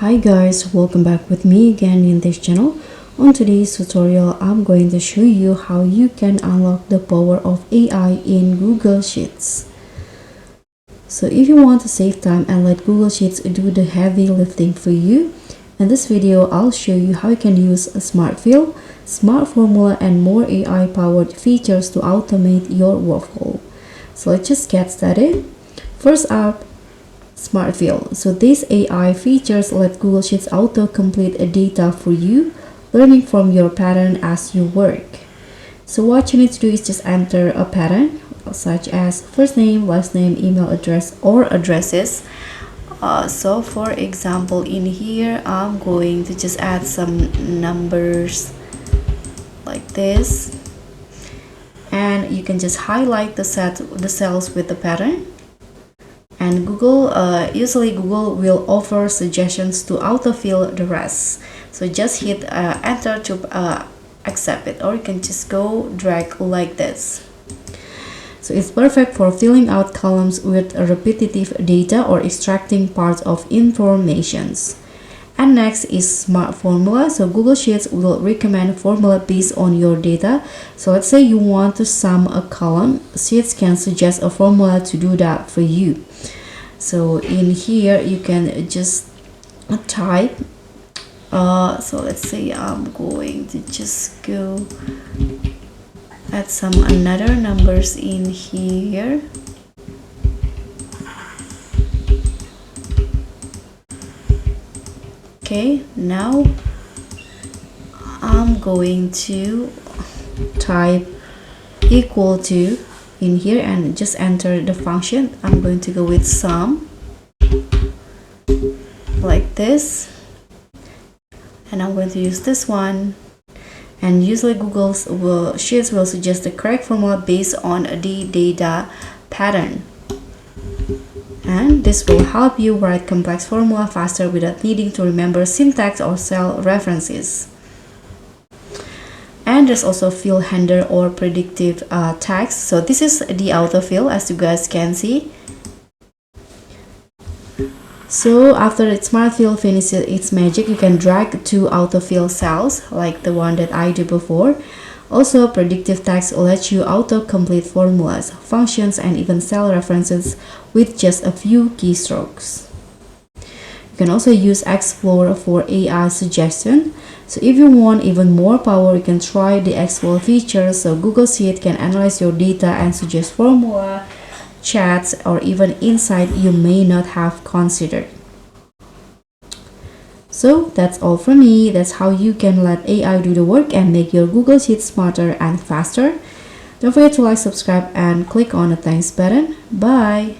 Hi guys, welcome back with me again in this channel. On today's tutorial, I'm going to show you how you can unlock the power of AI in Google Sheets. So if you want to save time and let Google Sheets do the heavy lifting for you, in this video I'll show you how you can use a Smart Fill, Smart Formula and more AI powered features to automate your workflow. So let's just get started. First up, Smart Fill. So these AI features let Google Sheets auto-complete data for you, learning from your pattern as you work. So what you need to do is just enter a pattern such as first name, last name, email address, or addresses. So for example, in here, I'm going to just add some numbers like this. And you can just highlight the cells with the pattern. And usually Google will offer suggestions to autofill the rest. So just hit enter to accept it, or you can just go drag like this. So it's perfect for filling out columns with repetitive data or extracting parts of informations. And next is Smart Formula. So Google Sheets will recommend formula based on your data. So let's say you want to sum a column, Sheets can suggest a formula to do that for you. So in here you can just type so let's say I'm going to just go add some another numbers in here. Okay, now I'm going to type equal to in here and just enter the function. I'm going to go with sum like this, and I'm going to use this one. And usually Google's Sheets will suggest the correct formula based on the data pattern. And this will help you write complex formula faster without needing to remember syntax or cell references. And there's also fill handler or predictive text. So this is the autofill, as you guys can see. So after Smart Fill finishes its magic, you can drag two autofill cells like the one that I did before. Also, predictive text will let you auto-complete formulas, functions, and even cell references with just a few keystrokes. You can also use Explore for AI suggestion. So if you want even more power, you can try the Explore feature. So Google Sheets can analyze your data and suggest formula, chats, or even insight you may not have considered. So that's all from me. That's how you can let AI do the work and make your Google Sheets smarter and faster. Don't forget to like, subscribe, and click on the thanks button. Bye!